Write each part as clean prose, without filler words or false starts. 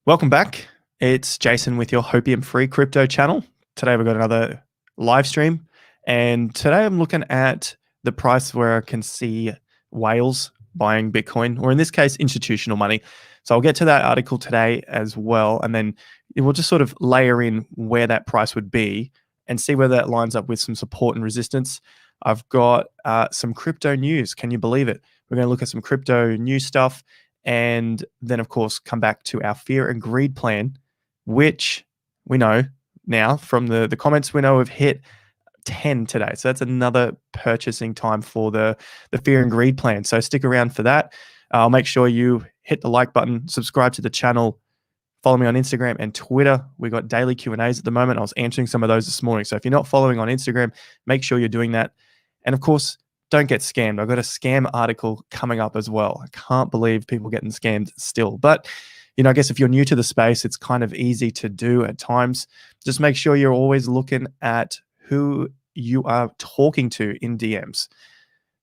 Welcome back. It's Jason with your Hopium Free Crypto channel. Today we've got another live stream, and today I'm looking at the price where I can see whales buying Bitcoin, or in this case, institutional money. So I'll get to that article today as well, and then we'll just sort of layer in where that price would be and see whether that lines up with some support and resistance. I've got some crypto news. Can you believe it? We're going to look at some crypto news stuff. And then, of course, come back to our fear and greed plan, which we know now from the comments, we know we've hit 10 today. So that's another purchasing time for the fear and greed plan. So stick around for that. I'll make sure you hit the like button, subscribe to the channel, follow me on Instagram and Twitter. We got daily Q&As at the moment. I was answering some of those this morning. So if you're not following on Instagram, make sure you're doing that. And of course, don't get scammed. I've got a scam article coming up as well. I can't believe people getting scammed still. But, I guess if you're new to the space, it's kind of easy to do at times. Just make sure you're always looking at who you are talking to in DMs.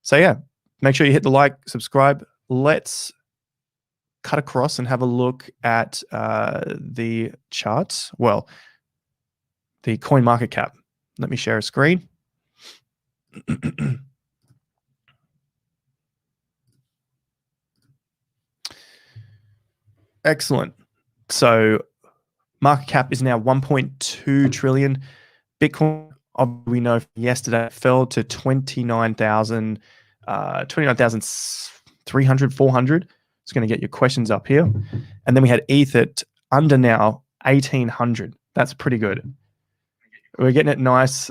So yeah, make sure you hit the like, subscribe. Let's cut across and have a look at the charts. Well, the coin market cap. Let me share a screen. Excellent. So market cap is now 1.2 trillion. Bitcoin, we know from yesterday, fell to 29,300, 400. It's going to get your questions up here. And then we had ETH at under now 1,800. That's pretty good. We're getting it nice,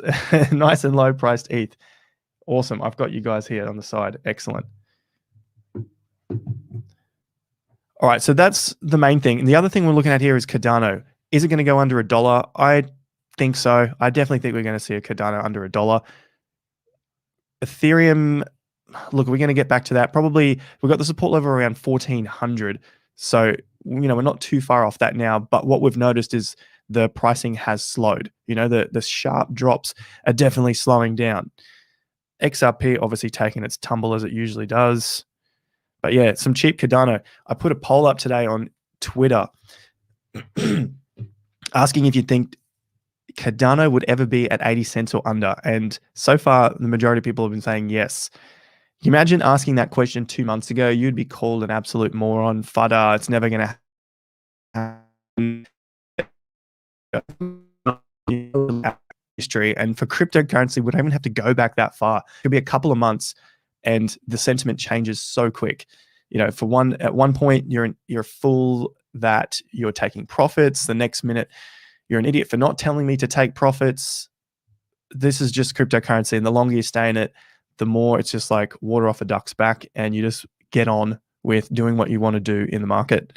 nice and low priced ETH. Awesome. I've got you guys here on the side. Excellent. All right, so that's the main thing. And the other thing we're looking at here is Cardano. Is it going to go under $1? I think so. I definitely think we're going to see a Cardano under $1. Ethereum, look, we're going to get back to that. Probably we've got the support level around 1,400. So, we're not too far off that now. But what we've noticed is the pricing has slowed. The sharp drops are definitely slowing down. XRP obviously taking its tumble as it usually does. But yeah, some cheap Cardano. I put a poll up today on Twitter asking if you think Cardano would ever be at 80 cents or under. And so far, the majority of people have been saying yes. Can you imagine asking that question 2 months ago? You'd be called an absolute moron, fudder. It's never going to happen. History. And for cryptocurrency, we don't even have to go back that far. It could be a couple of months. And the sentiment changes so quick. At one point you're a fool that you're taking profits. The next minute you're an idiot for not telling me to take profits. This is just cryptocurrency, and the longer you stay in it, the more it's just like water off a duck's back, and you just get on with doing what you want to do in the market.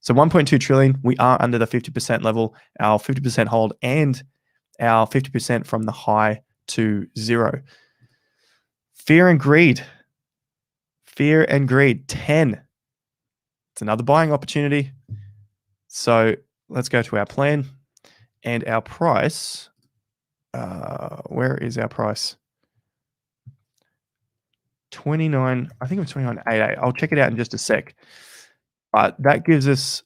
So 1.2 trillion, we are under the 50% level, our 50% hold, and our 50% from the high to zero. Fear and greed. Fear and greed, 10. It's another buying opportunity. So let's go to our plan and our price. Where is our price? 29, I think it was 29.88. I'll check it out in just a sec. But that gives us,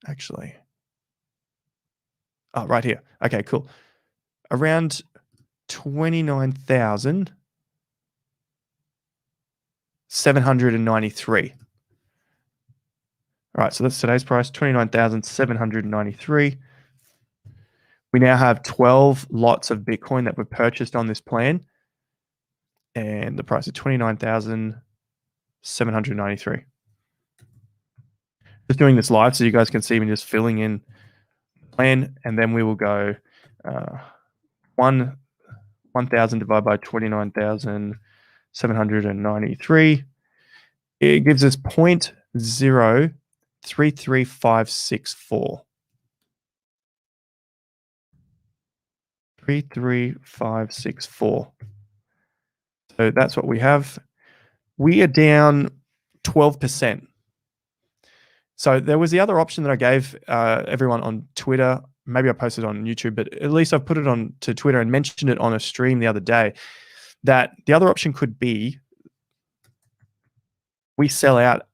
actually, right here. Okay, cool. Around 29,793. All right, so that's today's price, 29,793. We now have 12 lots of Bitcoin that were purchased on this plan, and the price is 29,793. Just doing this live so you guys can see me just filling in the plan, and then we will go 1,000 divided by 29,793. It gives us 0.033564. 33564. So that's what we have. We are down 12%. So there was the other option that I gave everyone on Twitter. Maybe I posted on YouTube, but at least I've put it on to Twitter and mentioned it on a stream the other day, that the other option could be we sell out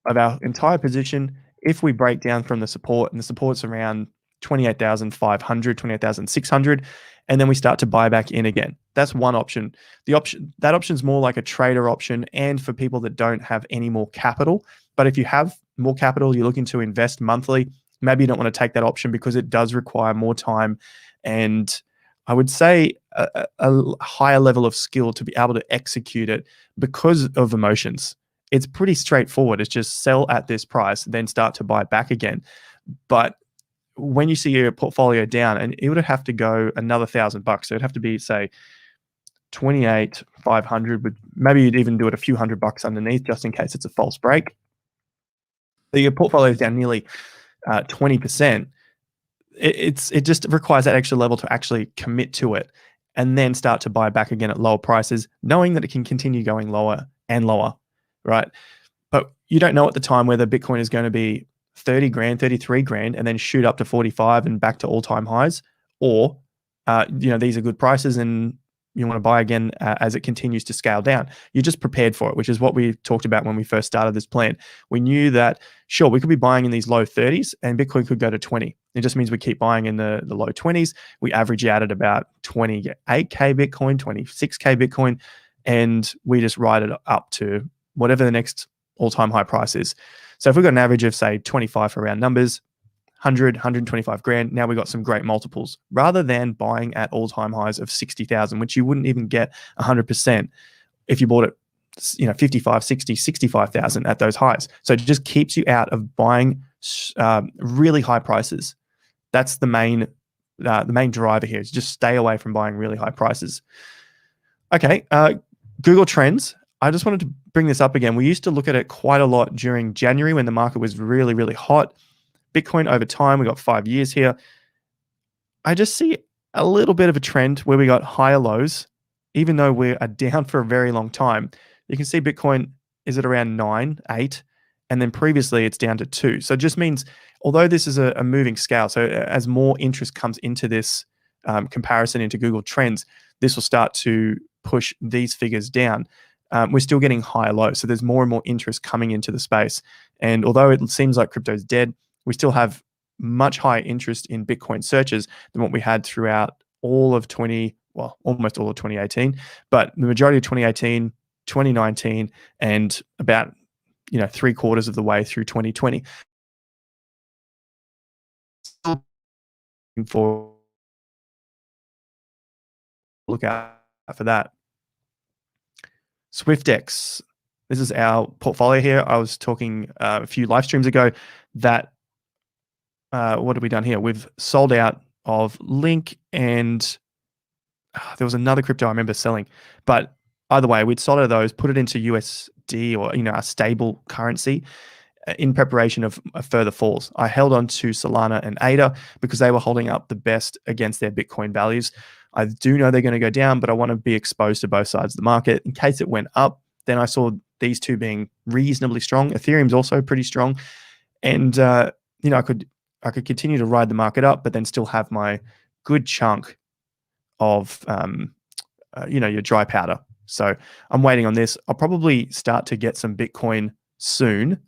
of our entire position if we break down from the support, and the support's around 28,500, 28,600, and then we start to buy back in again. That's one option. That option is more like a trader option, and for people that don't have any more capital. But if you have more capital, you're looking to invest monthly, maybe you don't want to take that option because it does require more time, and I would say a higher level of skill to be able to execute it because of emotions. It's pretty straightforward. It's just sell at this price, then start to buy back again. But when you see your portfolio down, and it would have to go another $1,000, so it'd have to be, say, 28,500, but maybe you'd even do it a few $100 underneath just in case it's a false break. So your portfolio is down nearly 20%. It just requires that extra level to actually commit to it and then start to buy back again at lower prices, knowing that it can continue going lower and lower, right? But you don't know at the time whether Bitcoin is going to be 30 grand, 33 grand, and then shoot up to 45 and back to all-time highs, or these are good prices and you want to buy again as it continues to scale down. You're just prepared for it, which is what we talked about when we first started this plan. We knew that, sure, we could be buying in these low 30s and Bitcoin could go to 20. It just means we keep buying in the low 20s. We average out at about 28K Bitcoin, 26K Bitcoin, and we just ride it up to whatever the next all-time high price is. So if we've got an average of, say, 25 for round numbers, 100, 125 grand, now we've got some great multiples, rather than buying at all-time highs of 60,000, which you wouldn't even get 100% if you bought it, 55, 60, 65,000 at those highs. So it just keeps you out of buying really high prices. That's the main driver here, is just stay away from buying really high prices. Okay, Google Trends. I just wanted to bring this up again. We used to look at it quite a lot during January when the market was really, really hot. Bitcoin over time, we got 5 years here. I just see a little bit of a trend where we got higher lows, even though we are down for a very long time. You can see Bitcoin is at around 9, 8, and then previously it's down to 2. So it just means, although this is a moving scale, so as more interest comes into this comparison into Google Trends, this will start to push these figures down. We're still getting higher lows. So there's more and more interest coming into the space. And although it seems like crypto is dead, we still have much higher interest in Bitcoin searches than what we had throughout almost all of 2018, but the majority of 2018, 2019, and about 3/4 of the way through 2020. For look out for that. SwiftX. This is our portfolio here. I was talking a few live streams ago that what have we done here? We've sold out of Link, and there was another crypto I remember selling. But either way, we'd sold out of those, put it into USD or a stable currency in preparation of further falls. I held on to Solana and ADA because they were holding up the best against their Bitcoin values. I do know they're going to go down, but I want to be exposed to both sides of the market. In case it went up, then I saw these two being reasonably strong. Ethereum's also pretty strong. And, I could continue to ride the market up, but then still have my good chunk of, your dry powder. So I'm waiting on this. I'll probably start to get some Bitcoin soon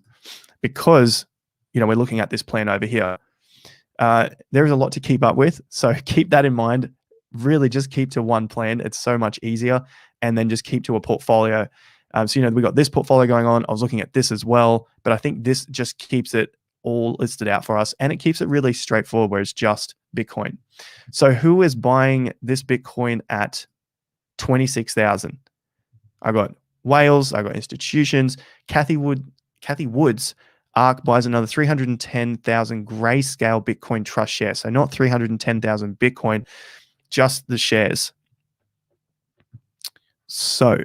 because, we're looking at this plan over here. There is a lot to keep up with. So keep that in mind. Really just keep to one plan. It's so much easier. And then just keep to a portfolio. We got this portfolio going on. I was looking at this as well, but I think this just keeps it all listed out for us, and it keeps it really straightforward where it's just Bitcoin. So who is buying this Bitcoin at 26,000? I got whales, I got institutions. Kathy Woods, ARK buys another 310,000 grayscale Bitcoin trust shares. So not 310,000 Bitcoin, just the shares. So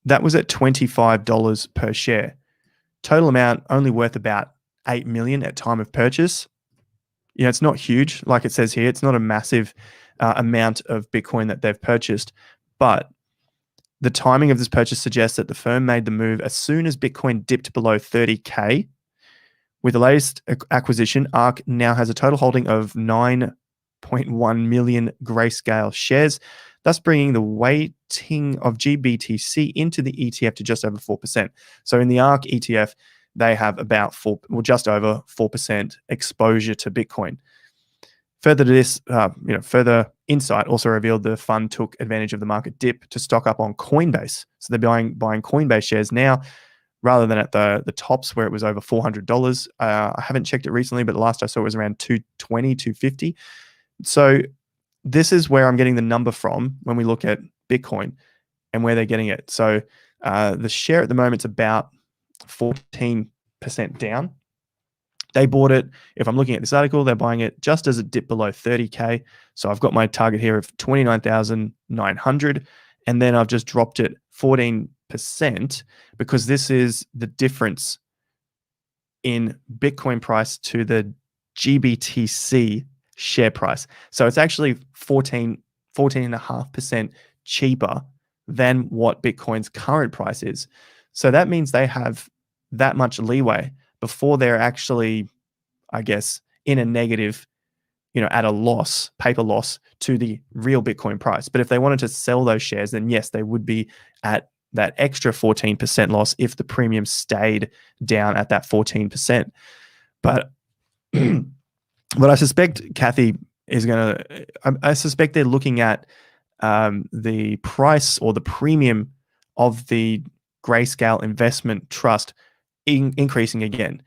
that was at $25 per share. Total amount only worth about 8 million at time of purchase. It's not huge, like it says here. It's not a massive amount of Bitcoin that they've purchased, but the timing of this purchase suggests that the firm made the move as soon as Bitcoin dipped below 30K. With the latest acquisition, ARK now has a total holding of 9.1 million grayscale shares, thus bringing the weighting of GBTC into the ETF to just over 4%. So in the ARK ETF, they have about just over 4% exposure to Bitcoin. Further to this, further insight also revealed the fund took advantage of the market dip to stock up on Coinbase. So they're buying Coinbase shares now rather than at the tops where it was over $400. I haven't checked it recently, but the last I saw it was around 220, 250. So this is where I'm getting the number from when we look at Bitcoin and where they're getting it. So the share at the moment is about 14% down. They bought it, if I'm looking at this article, they're buying it just as it dipped below 30K. So I've got my target here of 29,900. And then I've just dropped it 14% because this is the difference in Bitcoin price to the GBTC share price. So it's actually 14.5% cheaper than what Bitcoin's current price is. So that means they have that much leeway before they're actually, I guess, in a negative, at a loss, paper loss to the real Bitcoin price. But if they wanted to sell those shares, then yes, they would be at that extra 14% loss if the premium stayed down at that 14%. But what I suspect Kathy is going to, I suspect they're looking at the price or the premium of the Grayscale Investment Trust increasing again.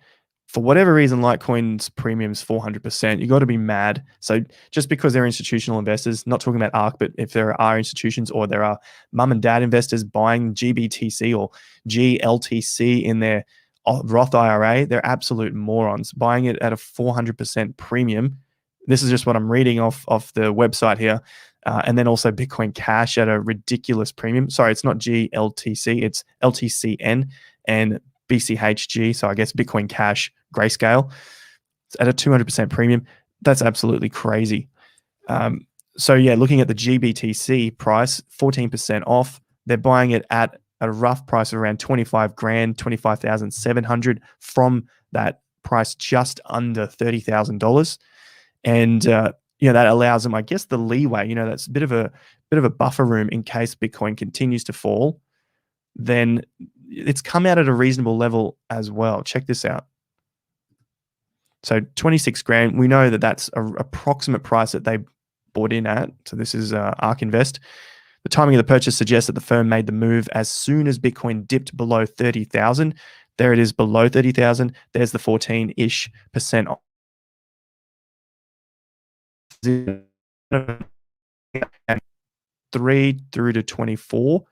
For whatever reason, Litecoin's premium is 400%. You got to be mad. So just because they're institutional investors, not talking about ARK, but if there are institutions or there are mum and dad investors buying GBTC or GLTC in their Roth IRA, they're absolute morons. Buying it at a 400% premium. This is just what I'm reading off the website here. And then also Bitcoin Cash at a ridiculous premium. Sorry, it's not GLTC, it's LTCN and BCHG. So I guess Bitcoin Cash Grayscale. It's at a 200% premium. That's absolutely crazy. So yeah, looking at the GBTC price, 14% off. They're buying it at a rough price of around 25 grand, 25,700 from that price just under $30,000. And that allows them, I guess, the leeway. That's a bit of a buffer room in case Bitcoin continues to fall. Then it's come out at a reasonable level as well. Check this out. So 26 grand. We know that that's an approximate price that they bought in at. So this is ARK Invest. The timing of the purchase suggests that the firm made the move as soon as Bitcoin dipped below 30,000. There it is, below 30,000. There's the 14-ish% off. 3 through to 24.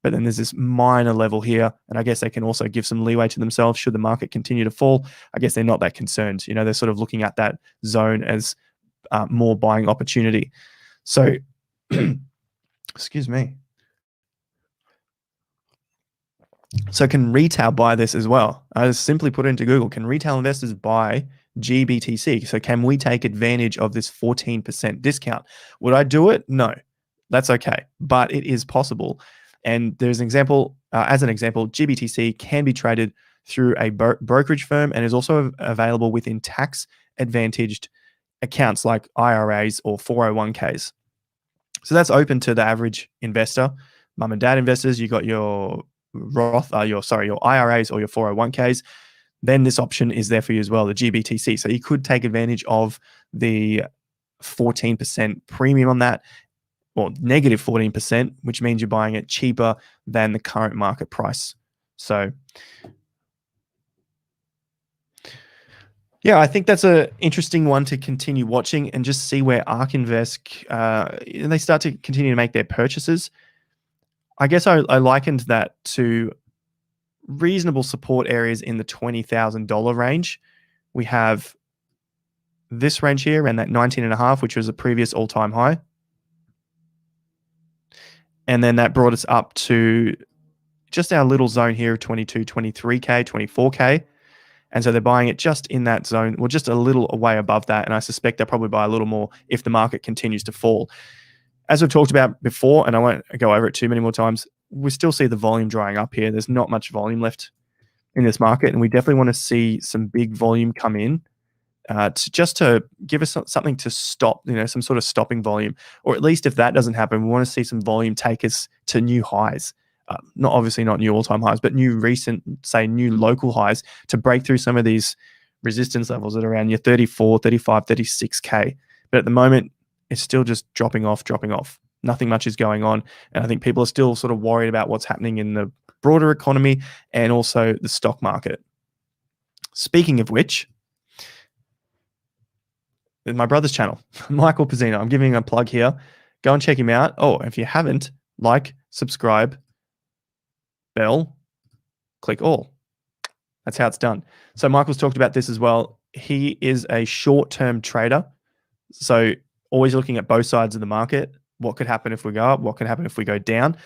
But then there's this minor level here. And I guess they can also give some leeway to themselves should the market continue to fall. I guess they're not that concerned. They're sort of looking at that zone as more buying opportunity. So, excuse me. So can retail buy this as well? I just simply put it into Google. Can retail investors buy GBTC? So can we take advantage of this 14% discount? Would I do it? No, that's okay. But it is possible. And there's an example, GBTC can be traded through a brokerage firm and is also available within tax advantaged accounts like IRAs or 401ks. So that's open to the average investor. Mum and dad investors, you got your Roth, your IRAs or your 401ks. Then this option is there for you as well, the GBTC. So you could take advantage of the 14% premium on that, or negative 14%, which means you're buying it cheaper than the current market price. So yeah, I think that's an interesting one to continue watching and just see where ARK Invest, they start to continue to make their purchases. I guess I likened that to reasonable support areas in the $20,000 range. We have this range here around that 19.5, which was a previous all-time high. And then that brought us up to just our little zone here of 22, 23K, 24K. And so they're buying it just in that zone, well, just a little way above that. And I suspect they'll probably buy a little more if the market continues to fall. As we've talked about before, and I won't go over it too many more times, we still see the volume drying up here. There's not much volume left in this market. And we definitely want to see some big volume come in to give us something to stop, some sort of stopping volume. Or at least if that doesn't happen, we want to see some volume take us to new highs. not obviously not new all-time highs, but new recent, say new local highs to break through some of these resistance levels at around your 34, 35, 36K. But at the moment, it's still just dropping off. Nothing much is going on. And I think people are still sort of worried about what's happening in the broader economy and also the stock market. Speaking of which, my brother's channel, Michael Pizzino. I'm giving him a plug here. Go and check him out. Oh, if you haven't, like, subscribe, bell, click all. That's how it's done. So Michael's talked about this as well. He is a short-term trader. So always looking at both sides of the market. What could happen if we go up? What could happen if we go down?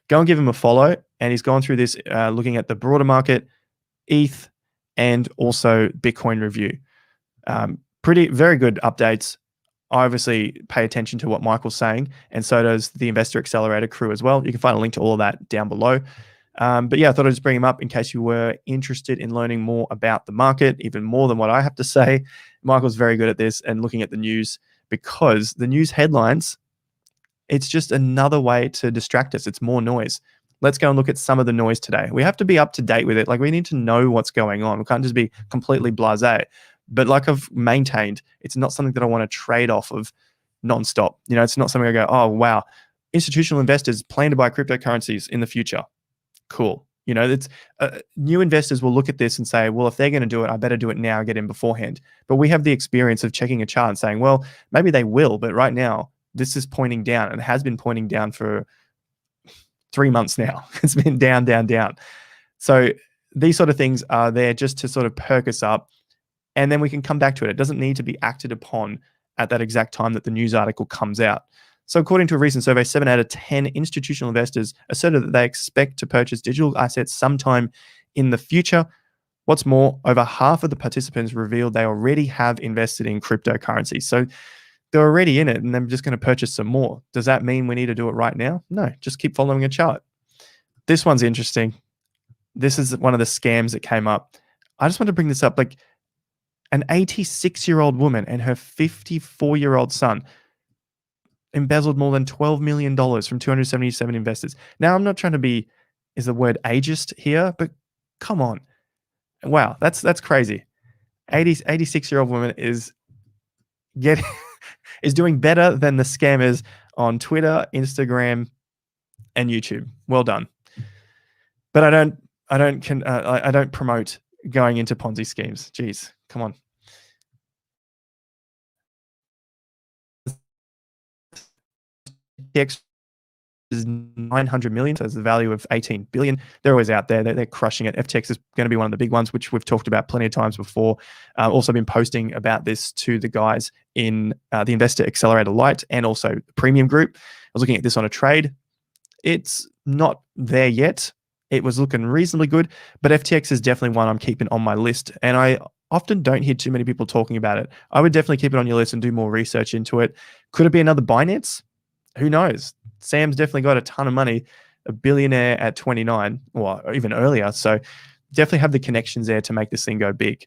Go and give him a follow. And he's gone through this looking at the broader market, ETH, and also Bitcoin review. Very good updates. I obviously pay attention to what Michael's saying, and so does the Investor Accelerator crew as well. You can find a link to all of that down below. But yeah, I thought I'd just bring him up in case you were interested in learning more about the market, even more than what I have to say. Michael's very good at this and looking at the news, because the news headlines, it's just another way to distract us. It's more noise. Let's go and look at some of the noise today. We have to be up to date with it. Like, we need to know what's going on. We can't just be completely blasé. But like I've maintained, it's not something that I want to trade off of nonstop. You know, it's not something I go, oh, wow, institutional investors plan to buy cryptocurrencies in the future. Cool. You know, it's new investors will look at this and say, well, if they're going to do it, I better do it now, get in beforehand. But we have the experience of checking a chart and saying, well, maybe they will, but right now this is pointing down, and it has been pointing down for 3 months now. It's been down, down, down. So these sort of things are there just to sort of perk us up, and then we can come back to it. It doesn't need to be acted upon at that exact time that the news article comes out. So according to a recent survey, 7 out of 10 institutional investors asserted that they expect to purchase digital assets sometime in the future. What's more, over half of the participants revealed they already have invested in cryptocurrency. So they're already in it, and they're just going to purchase some more. Does that mean we need to do it right now? No, just keep following a chart. This one's interesting. This is one of the scams that came up. I just want to bring this up. Like, an 86-year-old woman and her 54-year-old son embezzled more than $12 million from 277 investors. Now, I'm not trying to be, is the word ageist here, but come on. Wow, that's crazy. 86-year-old woman is doing better than the scammers on Twitter, Instagram, and YouTube. Well done. But I don't promote going into Ponzi schemes. Jeez, come on. FTX is 900 million, so it's the value of 18 billion. They're always out there. They're crushing it. FTX is going to be one of the big ones, which we've talked about plenty of times before. Also been posting about this to the guys in the Investor Accelerator Lite and also the Premium Group. I was looking at this on a trade. It's not there yet. It was looking reasonably good, but FTX is definitely one I'm keeping on my list, and I often don't hear too many people talking about it. I would definitely keep it on your list and do more research into it. Could it be another Binance? Who knows? Sam's definitely got a ton of money, a billionaire at 29 or even earlier. So definitely have the connections there to make this thing go big.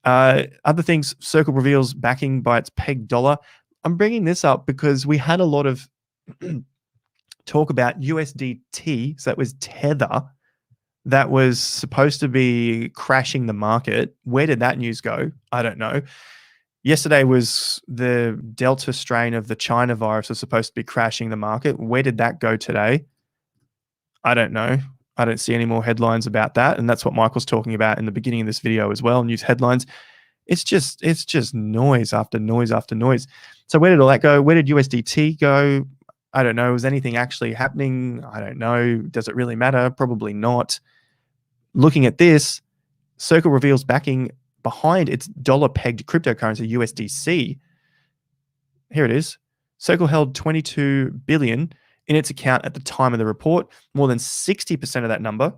Other things, Circle reveals backing by its peg dollar. I'm bringing this up because we had a lot of talk about USDT. So that was Tether that was supposed to be crashing the market. Where did that news go? I don't know. Yesterday was the Delta strain of the China virus was supposed to be crashing the market. Where did that go today? I don't know. I don't see any more headlines about that. And that's what Michael's talking about in the beginning of this video as well, news headlines. It's just noise after noise after noise. So where did all that go? Where did USDT go? I don't know. Was anything actually happening? I don't know. Does it really matter? Probably not. Looking at this, Circle reveals backing behind its dollar-pegged cryptocurrency USDC. Here it is. Circle held 22 billion in its account at the time of the report. More than 60% of that number,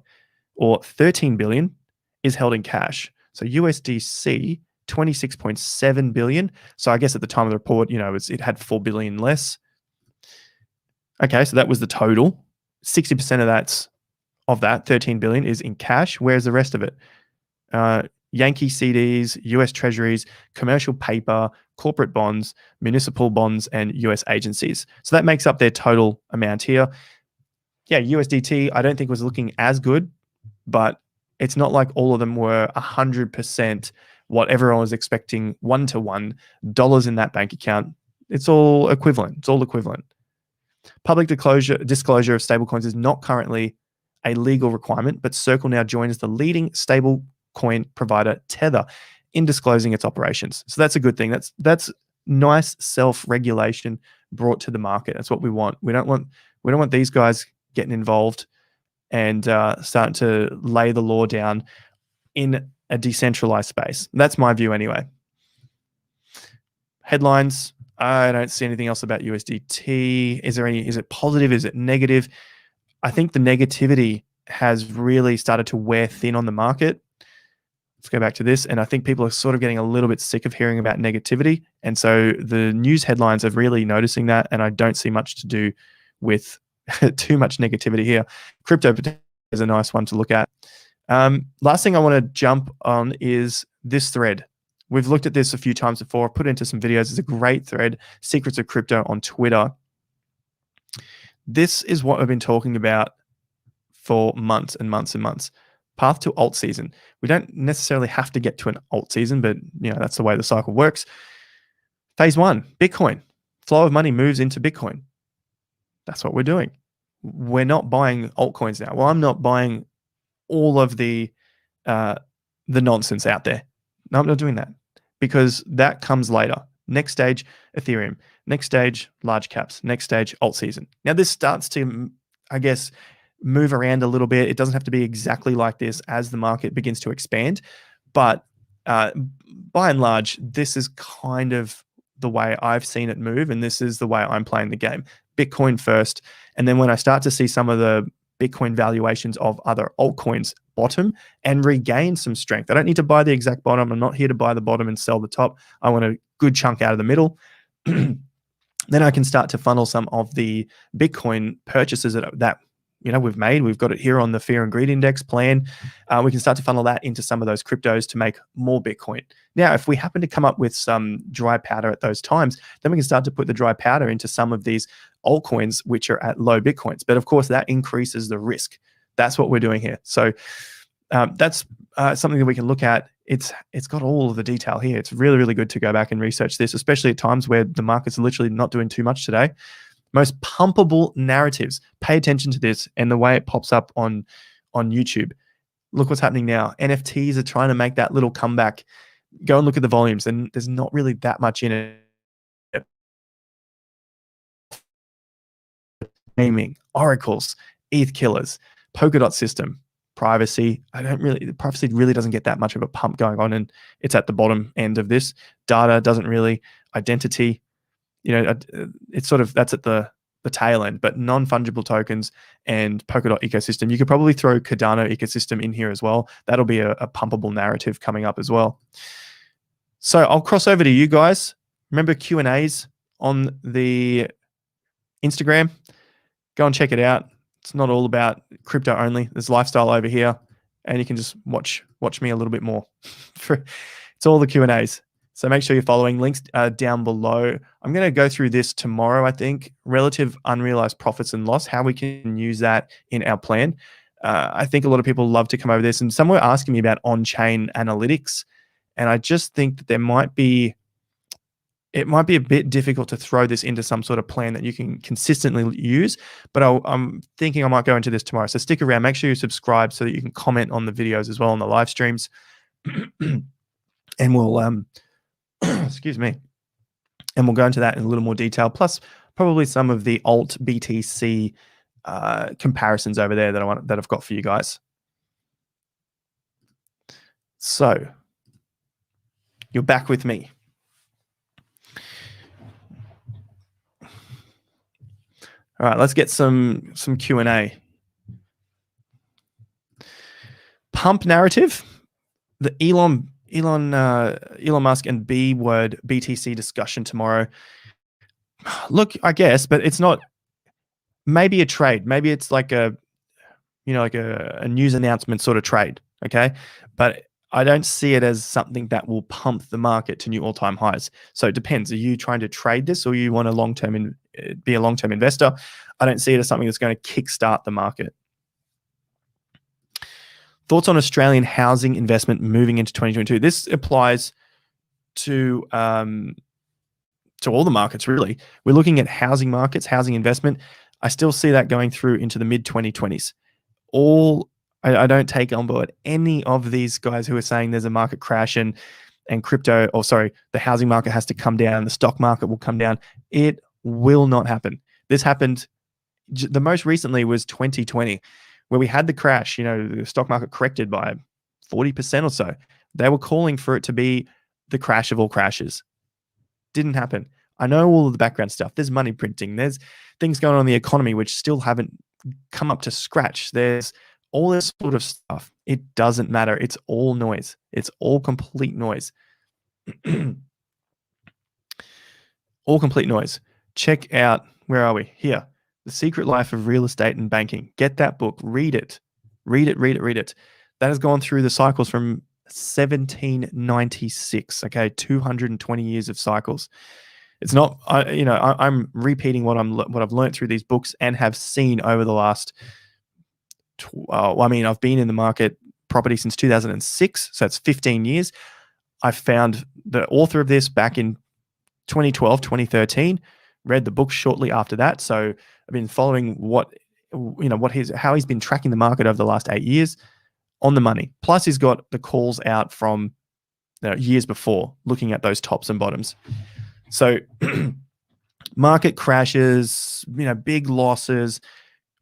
or 13 billion, is held in cash. So USDC, 26.7 billion. So I guess at the time of the report, you know, it had 4 billion less. Okay, so that was the total. 60% of that 13 billion is in cash. Where's the rest of it? Yankee CDs, US Treasuries, commercial paper, corporate bonds, municipal bonds, and US agencies. So that makes up their total amount here. yeah, USDT, I don't think was looking as good, but it's not like all of them were 100% what everyone was expecting, 1-to-1 dollars in that bank account. It's all equivalent. It's all equivalent. Public disclosure of stablecoins is not currently a legal requirement, but Circle now joins the leading stablecoin provider, Tether, in disclosing its operations. So that's a good thing. That's nice self-regulation brought to the market. That's what we want. We don't want these guys getting involved and starting to lay the law down in a decentralized space. That's my view anyway. Headlines. I don't see anything else about USDT. Is it positive? Is it negative? I think the negativity has really started to wear thin on the market. Let's go back to this. And I think people are sort of getting a little bit sick of hearing about negativity. And so the news headlines are really noticing that. And I don't see much to do with too much negativity here. Crypto is a nice one to look at. Last thing I want to jump on is this thread. We've looked at this a few times before. Put into some videos. It's a great thread. Secrets of Crypto on Twitter. This is what I've been talking about for months and months and months. Path to alt season. We don't necessarily have to get to an alt season, but that's the way the cycle works. Phase 1, Bitcoin. Flow of money moves into Bitcoin. That's what we're doing. We're not buying altcoins now. Well, I'm not buying all of the nonsense out there. No, I'm not doing that because that comes later. Next stage, Ethereum. Next stage, large caps. Next stage, alt season. Now this starts to, I guess, move around a little bit. It doesn't have to be exactly like this as the market begins to expand, but by and large, this is kind of the way I've seen it move, and this is the way I'm playing the game. Bitcoin first, and then when I start to see some of the Bitcoin valuations of other altcoins bottom and regain some strength. I don't need to buy the exact bottom. I'm not here to buy the bottom and sell the top. I want a good chunk out of the middle. Then I can start to funnel some of the Bitcoin purchases that we've made. We've got it here on the Fear and Greed Index plan. We can start to funnel that into some of those cryptos to make more Bitcoin. Now, if we happen to come up with some dry powder at those times, then we can start to put the dry powder into some of these altcoins which are at low Bitcoins. But of course, that increases the risk. That's what we're doing here. So that's something that we can look at. It's got all of the detail here. It's really, really good to go back and research this, especially at times where the market's literally not doing too much today. Most pumpable narratives. Pay attention to this and the way it pops up on YouTube. Look what's happening now. NFTs are trying to make that little comeback. Go and look at the volumes, and there's not really that much in it. Naming, oracles, ETH killers, Polkadot system, privacy. Privacy really doesn't get that much of a pump going on, and it's at the bottom end of this. Data doesn't really. Identity. It's sort of, that's at the tail end, but non-fungible tokens and Polkadot ecosystem. You could probably throw Cardano ecosystem in here as well. That'll be a pumpable narrative coming up as well. So I'll cross over to you guys. Remember Q&As on the Instagram? Go and check it out. It's not all about crypto only. There's lifestyle over here, and you can just watch me a little bit more. It's all the Q&As. So make sure you're following. Links down below. I'm going to go through this tomorrow, I think. Relative unrealized profits and loss, how we can use that in our plan. I think a lot of people love to come over this. And some were asking me about on-chain analytics. And I just think that it might be a bit difficult to throw this into some sort of plan that you can consistently use. But I'm thinking I might go into this tomorrow. So stick around. Make sure you subscribe so that you can comment on the videos as well on the live streams. And we'll... excuse me. And we'll go into that in a little more detail, plus probably some of the alt BTC comparisons over there that I've got for you guys. So you're back with me. All right, let's get some Q&A. Pump narrative. The Elon Musk and B word BTC discussion tomorrow. Look, I guess, but it's not. Maybe a trade. Maybe it's like a news announcement sort of trade. Okay, but I don't see it as something that will pump the market to new all-time highs. So it depends. Are you trying to trade this, or you want to be a long-term investor? I don't see it as something that's going to kickstart the market. Thoughts on Australian housing investment moving into 2022? This applies to all the markets, really. We're looking at housing markets, housing investment. I still see that going through into the mid-2020s. I don't take on board any of these guys who are saying there's a market crash and crypto, or sorry, the housing market has to come down, the stock market will come down. It will not happen. This happened, the most recently was 2020, where we had the crash. The stock market corrected by 40% or so. They were calling for it to be the crash of all crashes. Didn't happen. I know all of the background stuff. There's money printing. There's things going on in the economy which still haven't come up to scratch. There's all this sort of stuff. It doesn't matter. It's all noise. It's all complete noise. All complete noise. Check out, where are we? Here. The Secret Life of Real Estate and Banking. Get that book. Read it. Read it. That has gone through the cycles from 1796. Okay, 220 years of cycles. It's not, I'm repeating what I've learned through these books and have seen over the last. I've been in the market property since 2006, so it's 15 years. I found the author of this back in 2012, 2013. Read the book shortly after that, so I've been following how he's been tracking the market over the last 8 years. On the money. Plus, he's got the calls out from years before, looking at those tops and bottoms. So, market crashes, big losses.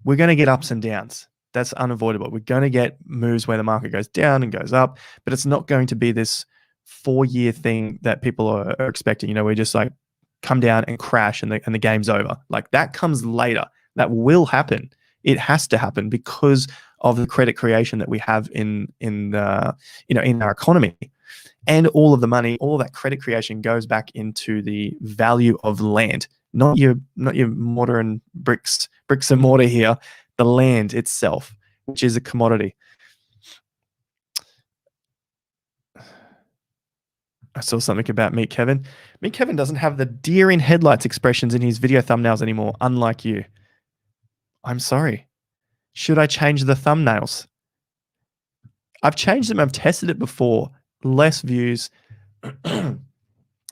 We're going to get ups and downs. That's unavoidable. We're going to get moves where the market goes down and goes up, but it's not going to be this 4-year thing that people are expecting. We just like come down and crash and the game's over. Like, that comes later. That will happen. It has to happen because of the credit creation that we have in our economy, and all of the money, all of that credit creation goes back into the value of land, not your mortar and bricks and mortar here, the land itself, which is a commodity. I saw something about Meet Kevin. Meet Kevin doesn't have the deer in headlights expressions in his video thumbnails anymore, unlike you. I'm sorry. Should I change the thumbnails? I've changed them. I've tested it before. Less views.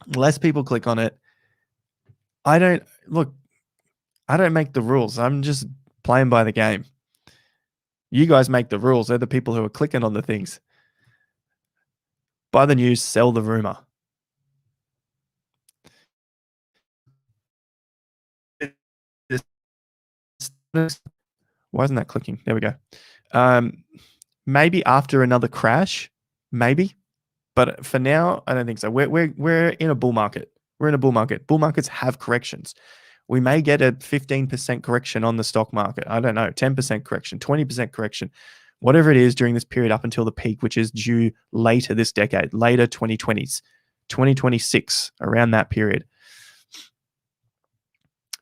Less people click on it. I don't make the rules. I'm just playing by the game. You guys make the rules. They're the people who are clicking on the things. Buy the news, sell the rumor. Why isn't that clicking? There we go. Maybe after another crash, maybe. But for now, I don't think so. We're in a bull market. We're in a bull market. Bull markets have corrections. We may get a 15% correction on the stock market. I don't know, 10% correction, 20% correction, whatever it is during this period up until the peak, which is due later this decade, later 2020s, 2026, around that period.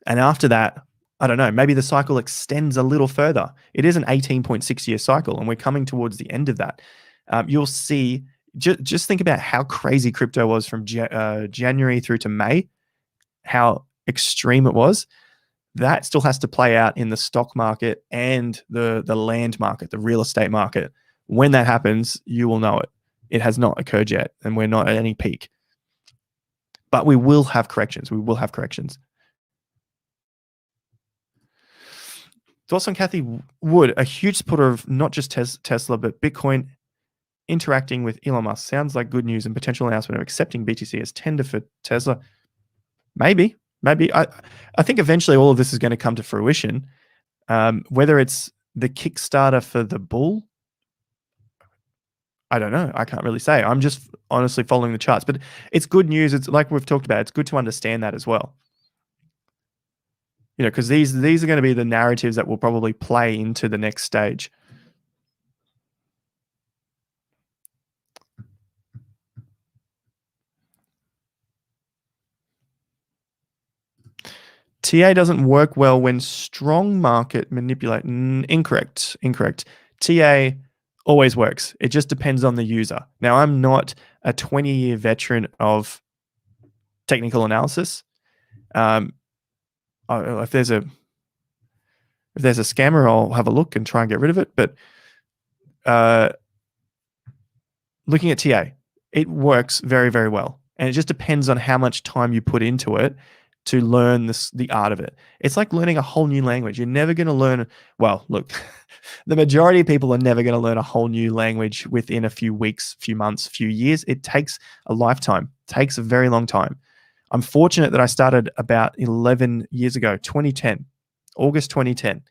And after that, I don't know, maybe the cycle extends a little further. It is an 18.6-year cycle, and we're coming towards the end of that. You'll see, just think about how crazy crypto was from January through to May, how extreme it was. That still has to play out in the stock market and the land market, the real estate market. When that happens, you will know it. It has not occurred yet, and we're not at any peak. But we will have corrections. We will have corrections. Thoughts on Kathy Wood, a huge supporter of not just Tesla, but Bitcoin, interacting with Elon Musk. Sounds like good news and potential announcement of accepting BTC as tender for Tesla. Maybe. I think eventually all of this is going to come to fruition. Whether it's the Kickstarter for the bull, I don't know. I can't really say. I'm just honestly following the charts. But it's good news. It's like we've talked about. It's good to understand that as well. Because these are going to be the narratives that will probably play into the next stage. TA doesn't work well when strong market manipulate. Incorrect. TA always works. It just depends on the user. Now, I'm not a 20-year veteran of technical analysis. Um, if there's a scammer, I'll have a look and try and get rid of it. But uh, looking at TA, it works very, very well. And it just depends on how much time you put into it to learn the art of it. It's like learning a whole new language. You're never going to learn, well, look, the majority of people are never going to learn a whole new language within a few weeks, few months, few years. It takes a lifetime. It takes a very long time. I'm fortunate that I started about 11 years ago, 2010, August 2010.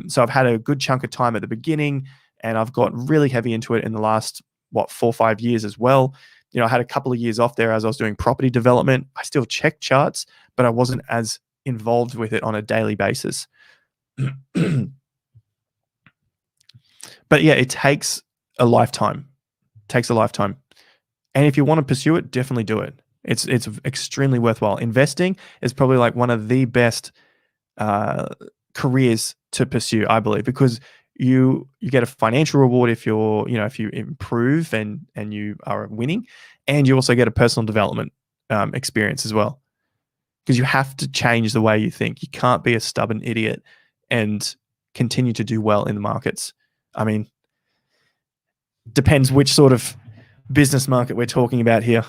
So I've had a good chunk of time at the beginning, and I've got really heavy into it in the last, 4 or 5 years as well. I had a couple of years off there as I was doing property development. I still checked charts, but I wasn't as involved with it on a daily basis. But yeah, it takes a lifetime. And if you want to pursue it, definitely do it. It's extremely worthwhile. Investing is probably like one of the best careers to pursue, I believe, because you get a financial reward if if you improve and you are winning, and you also get a personal development experience as well, because you have to change the way you think. You can't be a stubborn idiot and continue to do well in the markets. I mean, depends which sort of business market we're talking about here.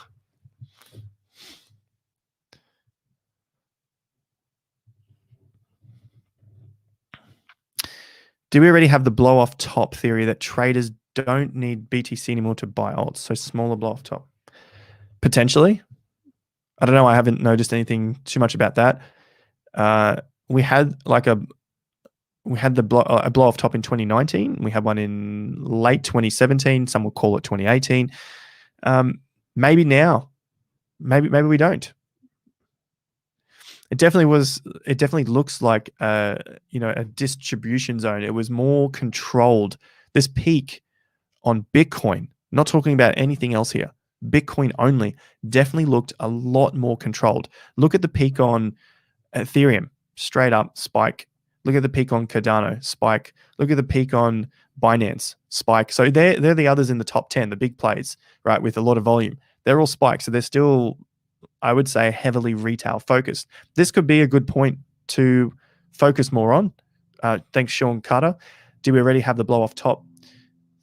Do we already have the blow off top theory that traders don't need BTC anymore to buy alts? So smaller blow off top. Potentially. I don't know. I haven't noticed anything too much about that. We had a blow off top in 2019. We had one in late 2017. Some will call it 2018. Maybe now. Maybe we don't. It definitely looks like a distribution zone. It was more controlled. This peak on Bitcoin, not talking about anything else here, Bitcoin only, definitely looked a lot more controlled. Look at the peak on Ethereum, straight up spike. Look at the peak on Cardano, spike. Look at the peak on Binance, spike. So they're the others in the top 10, the big plays, right, with a lot of volume. They're all spikes. So they're still, I would say, heavily retail focused. This could be a good point to focus more on. Thanks, Sean Carter. Do we already have the blow off top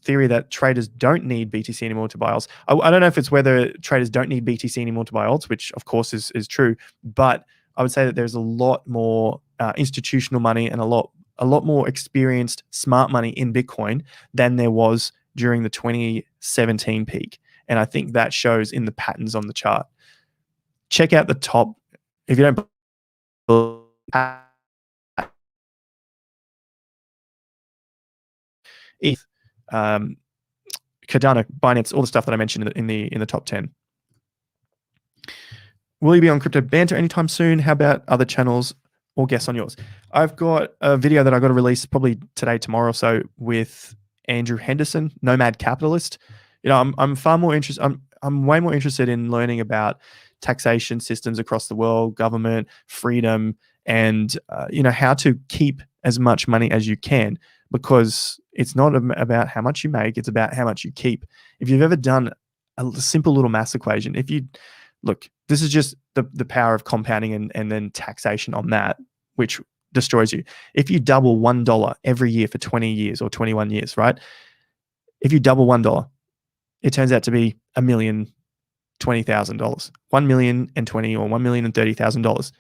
theory that traders don't need BTC anymore to buy alts? I don't know if it's whether traders don't need BTC anymore to buy alts, which of course is true, but I would say that there's a lot more institutional money and a lot more experienced smart money in Bitcoin than there was during the 2017 peak. And I think that shows in the patterns on the chart. Check out the top. If you don't believe, ETH, Cardano, Binance, all the stuff that I mentioned in the top 10. Will you be on Crypto Banter anytime soon? How about other channels or guests on yours? I've got a video that I got to release probably today, tomorrow or so with Andrew Henderson, Nomad Capitalist. I'm far more interested. I'm way more interested in learning about taxation systems across the world, government, freedom, and how to keep as much money as you can, because it's not about how much you make, it's about how much you keep. If you've ever done a simple little math equation, if you look, this is just the power of compounding and then taxation on that, which destroys you. If you double $1 every year for 20 years or 21 years, right? If you double $1, it turns out to be $1,020,000, $1,020,000 or $1,030,000.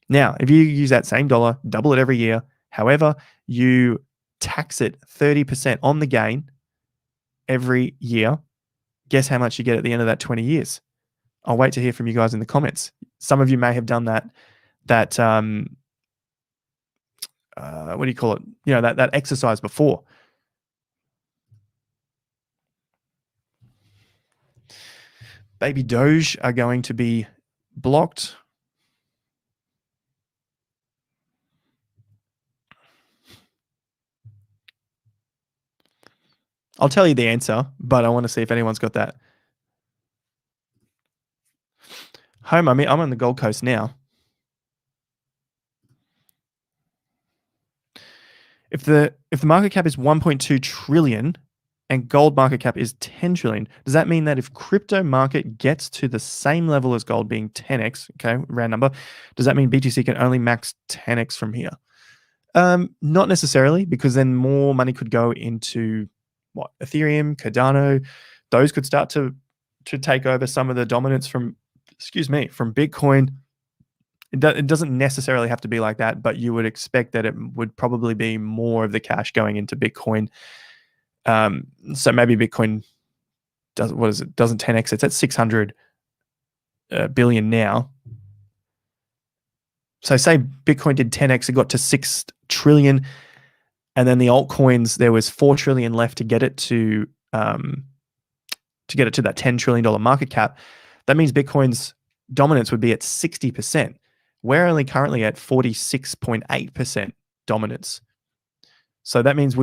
Now, if you use that same dollar, double it every year, however, you tax it 30% on the gain every year, guess how much you get at the end of that 20 years? I'll wait to hear from you guys in the comments. Some of you may have done that what do you call it? That exercise before. Baby Doge are going to be blocked. I'll tell you the answer, but I want to see if anyone's got that. Home, I'm on the Gold Coast now. If the market cap is 1.2 trillion, and gold market cap is 10 trillion. Does that mean that if crypto market gets to the same level as gold being 10x, okay, round number, does that mean BTC can only max 10x from here? Not necessarily, because then more money could go into what, Ethereum, Cardano. Those could start to take over some of the dominance from, from Bitcoin. It doesn't necessarily have to be like that, but you would expect that it would probably be more of the cash going into Bitcoin. So maybe Bitcoin doesn't 10x. It's at 600 billion now. So say Bitcoin did 10x, it got to 6 trillion, and then the altcoins, there was 4 trillion left to get it to that $10 trillion market cap. That means Bitcoin's dominance would be at 60%. We're only currently at 46.8% dominance. So that means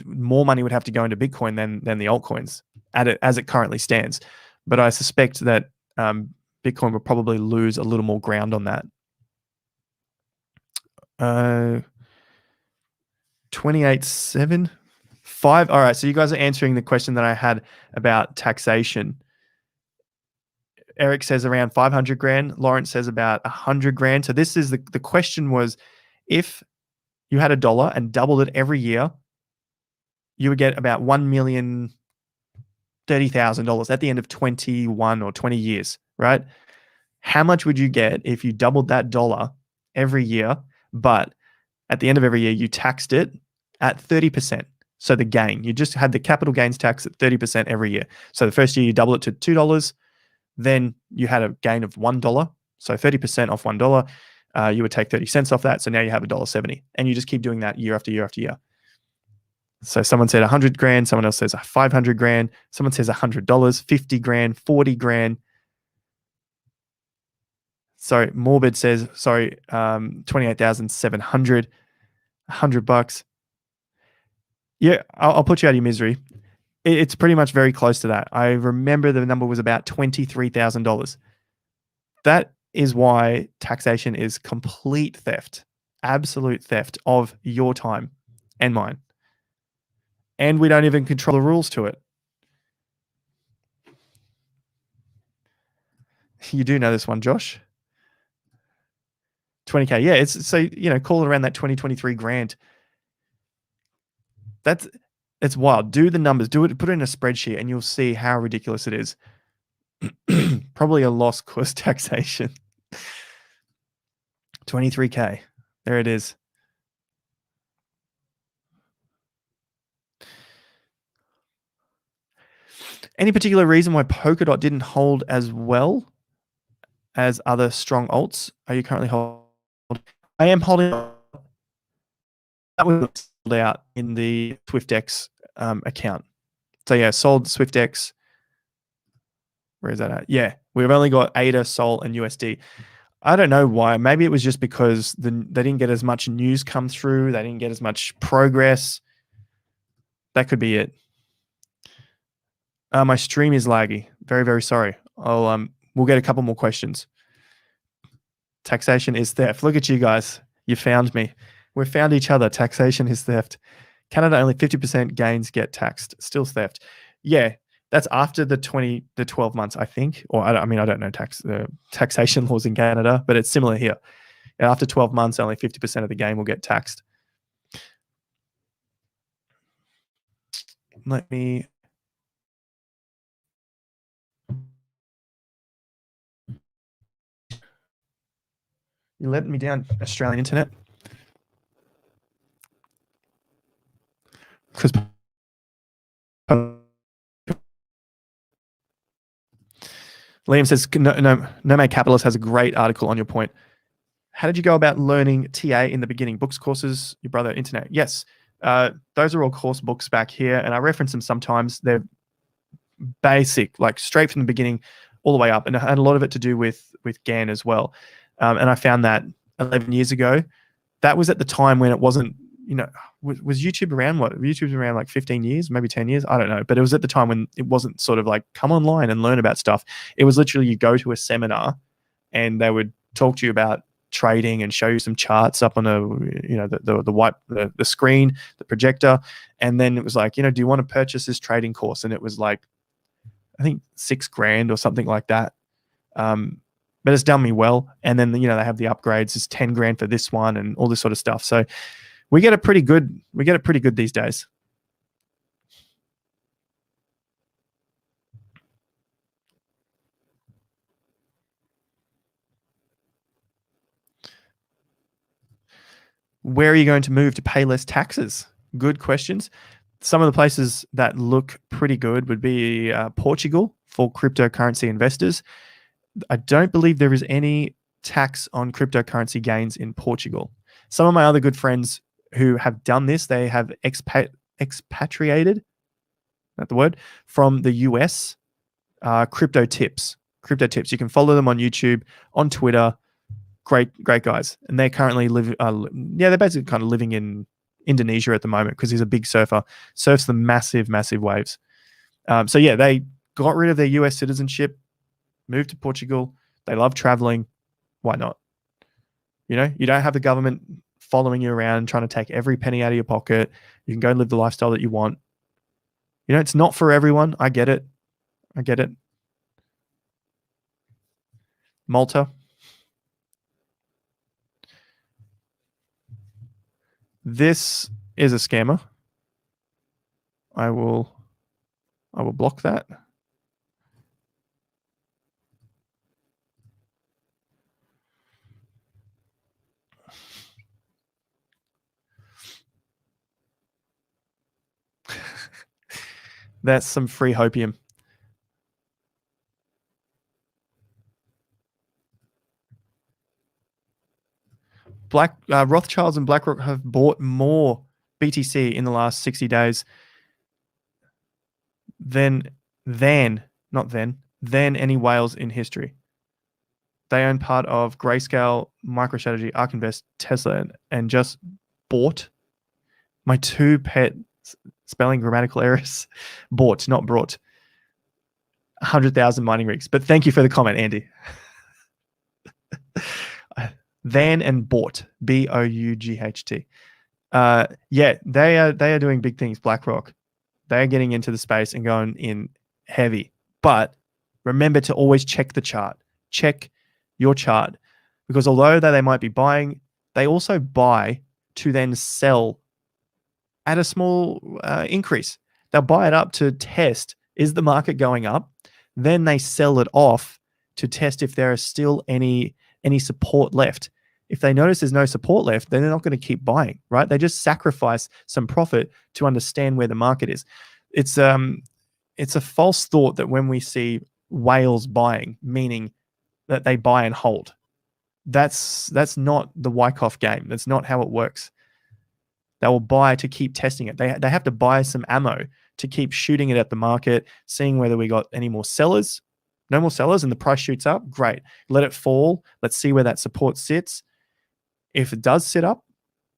more money would have to go into Bitcoin than the altcoins as it currently stands. But I suspect that Bitcoin will probably lose a little more ground on that. 28.7, 5. All right, so you guys are answering the question that I had about taxation. Eric says around 500 grand. Lawrence says about 100 grand. So this is the question was, if you had $1 and doubled it every year, you would get about $1,030,000 at the end of 21 or 20 years, right? How much would you get if you doubled that dollar every year, but at the end of every year, you taxed it at 30%? So the gain, you just had the capital gains tax at 30% every year. So the first year you double it to $2, then you had a gain of $1. So 30% off $1, you would take 30 cents off that. So now you have $1.70, and you just keep doing that year after year after year. So someone said 100 grand, someone else says 500 grand, someone says $100, 50 grand, 40 grand. Sorry, Morbid says, 28,700, $100. Yeah, I'll put you out of your misery. It's pretty much very close to that. I remember the number was about $23,000. That is why taxation is complete theft, absolute theft of your time and mine. And we don't even control the rules to it. You do know this one, Josh. 20K. Yeah, it's so, call it around that 23 grand. It's wild. Do the numbers, put it in a spreadsheet, and you'll see how ridiculous it is. Probably a lost cause taxation. 23K. There it is. Any particular reason why Polkadot didn't hold as well as other strong alts? Are you currently holding? I am holding. That was sold out in the SwiftX account. So yeah, sold SwiftX. Where is that at? Yeah, we've only got ADA, Sol, and USD. I don't know why. Maybe it was just because they didn't get as much news come through. They didn't get as much progress. That could be it. My stream is laggy. Very, very sorry. We'll get a couple more questions. Taxation is theft. Look at you guys. You found me. We found each other. Taxation is theft. Canada, only 50% gains get taxed. Still theft. Yeah, that's after the 12 months, I think. Or I don't know taxation laws in Canada, but it's similar here. After 12 months, only 50% of the gain will get taxed. Let me. You let me down, Australian internet. Because Liam says, Nomad Capitalist has a great article on your point. How did you go about learning TA in the beginning? Books, courses, your brother, internet? Yes. Those are all course books back here, and I reference them sometimes. They're basic, like straight from the beginning all the way up, and a lot of it to do with GAN as well. And I found that 11 years ago. That was at the time when it wasn't, was YouTube around? YouTube's around like 15 years, maybe 10 years. I don't know. But it was at the time when it wasn't sort of like come online and learn about stuff. It was literally you go to a seminar and they would talk to you about trading and show you some charts up on the screen, the projector, and then it was like, do you want to purchase this trading course? And it was like, I think $6,000 or something like that. But it's done me well. And then they have the upgrades. It's $10,000 for this one and all this sort of stuff. So we get it pretty good. We get it pretty good these days. Where are you going to move to pay less taxes? Good questions. Some of the places that look pretty good would be Portugal for cryptocurrency investors. I don't believe there is any tax on cryptocurrency gains in Portugal. Some of my other good friends who have done this, they have expatriated, not the word, from the US. Crypto tips. You can follow them on YouTube, on Twitter. Great guys, and they currently they're basically kind of living in Indonesia at the moment because he's a big surfer, surfs the massive waves. So yeah, they got rid of their US citizenship, moved to Portugal. They love traveling. Why not? You don't have the government following you around trying to take every penny out of your pocket. You can go and live the lifestyle that you want. It's not for everyone. I get it. Malta. This is a scammer. I will block that. That's some free hopium. Rothschilds and BlackRock have bought more BTC in the last 60 days than any whales in history. They own part of Grayscale, MicroStrategy, ARK Invest, Tesla, and just bought my two pet spelling grammatical errors. Bought, not brought. 100,000 mining rigs. But thank you for the comment, Andy. Than and bought, BOUGHT. Yeah, they are doing big things. BlackRock, they are getting into the space and going in heavy. But remember to always check the chart. Check your chart, because although they might be buying, they also buy to then sell at a small increase. They'll buy it up to test, is the market going up? Then they sell it off to test if there is still any support left. If they notice there's no support left, then they're not going to keep buying, right? They just sacrifice some profit to understand where the market is. It's a false thought that when we see whales buying, meaning that they buy and hold. That's not the Wyckoff game. That's not how it works. They will buy to keep testing it. They have to buy some ammo to keep shooting it at the market, seeing whether we got any more sellers. No more sellers and the price shoots up. Great. Let it fall. Let's see where that support sits. If it does sit up,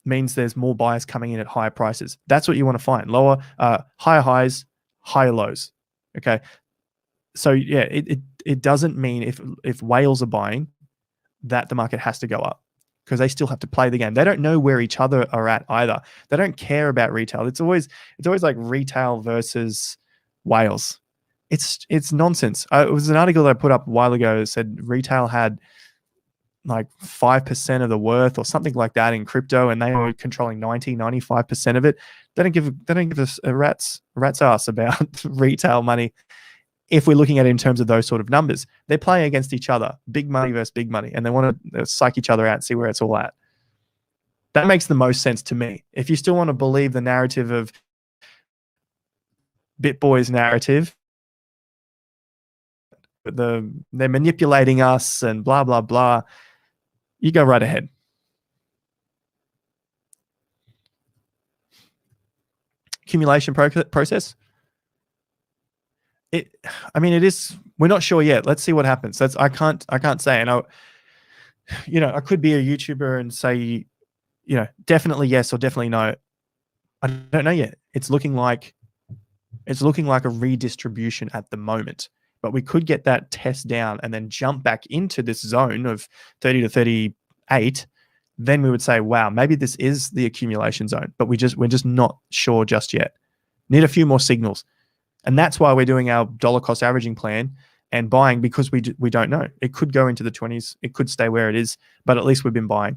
means there's more buyers coming in at higher prices. That's what you want to find. Higher highs, higher lows. Okay. So yeah, it doesn't mean if whales are buying that the market has to go up, because they still have to play the game. They don't know where each other are at either. They don't care about retail. It's always like retail versus whales. It's nonsense. It was an article that I put up a while ago that said retail had like 5% of the worth or something like that in crypto, and they were controlling 95% of it. They don't give us a rat's ass about retail money. If we're looking at it in terms of those sort of numbers, they're playing against each other, big money versus big money, and they want to psych each other out and see where it's all at. That makes the most sense to me. If you still want to believe the narrative of BitBoy's narrative, they're manipulating us and blah, blah, blah, you go right ahead. Accumulation process. It is. We're not sure yet. Let's see what happens. I can't say. And I could be a YouTuber and say, definitely yes or definitely no. I don't know yet. It's looking like a redistribution at the moment. But we could get that test down and then jump back into this zone of 30 to 8, then we would say, wow, maybe this is the accumulation zone, but we're just not sure just yet. Need a few more signals. And that's why we're doing our dollar cost averaging plan and buying, because we don't know. It could go into the 20s. It could stay where it is, but at least we've been buying.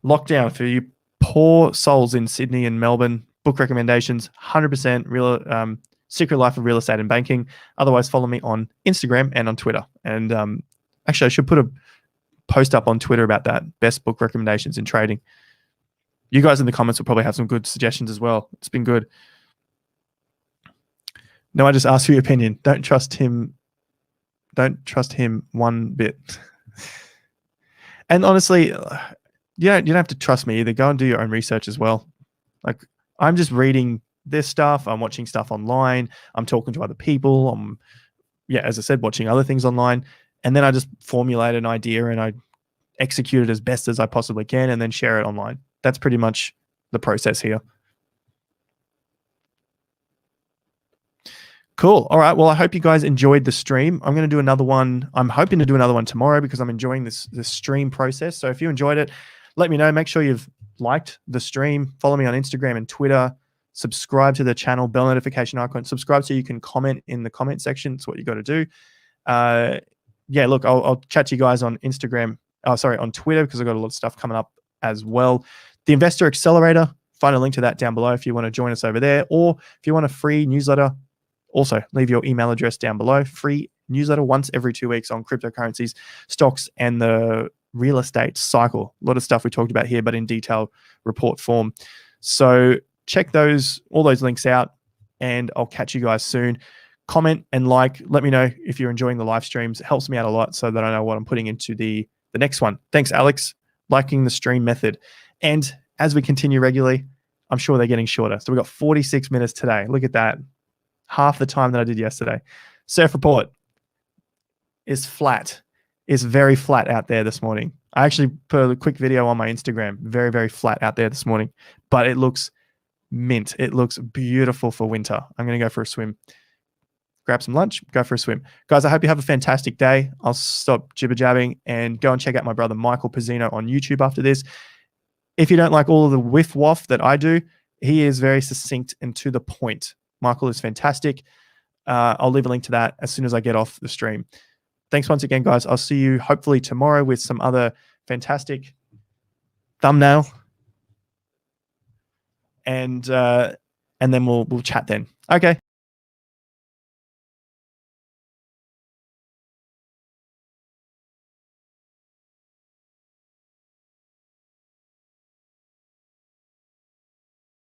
Lockdown for you poor souls in Sydney and Melbourne. Book recommendations, 100% real Secret Life of Real Estate and Banking. Otherwise, follow me on Instagram and on Twitter. And actually, I should put a post up on Twitter about that. Best book recommendations in trading. You guys in the comments will probably have some good suggestions as well. It's been good. No, I just asked for your opinion. Don't trust him. Don't trust him one bit. And honestly, you don't have to trust me either. Go and do your own research as well. Like, I'm just reading this stuff. I'm watching stuff online. I'm talking to other people. I'm, as I said, watching other things online. And then I just formulate an idea and I execute it as best as I possibly can and then share it online. That's pretty much the process here. Cool. All right. Well, I hope you guys enjoyed the stream. I'm going to do another one. I'm hoping to do another one tomorrow because I'm enjoying this stream process. So if you enjoyed it, let me know. Make sure you've liked the stream. Follow me on Instagram and Twitter. Subscribe to the channel, bell notification icon. Subscribe so you can comment in the comment section. It's what you got to do. Look, I'll chat to you guys on Instagram. On Twitter, because I've got a lot of stuff coming up as well. The Investor Accelerator. Find a link to that down below if you want to join us over there, or if you want a free newsletter. Also, leave your email address down below. Free newsletter once every 2 weeks on cryptocurrencies, stocks, and the real estate cycle. A lot of stuff we talked about here, but in detailed report form. So check all those links out, and I'll catch you guys soon. Comment and like. Let me know if you're enjoying the live streams. It helps me out a lot so that I know what I'm putting into the next one. Thanks, Alex. Liking the stream method. And as we continue regularly, I'm sure they're getting shorter. So we've got 46 minutes today. Look at that. Half the time that I did yesterday. Surf report is flat. It's very flat out there this morning. I actually put a quick video on my Instagram. Very, very flat out there this morning. But it looks mint. It looks beautiful for winter. I'm going to go for a swim. Grab some lunch, go for a swim. Guys, I hope you have a fantastic day. I'll stop jibber-jabbing and go and check out my brother Michael Pizzino on YouTube after this. If you don't like all of the whiff-waff that I do, he is very succinct and to the point. Michael is fantastic. I'll leave a link to that as soon as I get off the stream. Thanks once again, guys. I'll see you hopefully tomorrow with some other fantastic thumbnail. And then we'll chat then. Okay.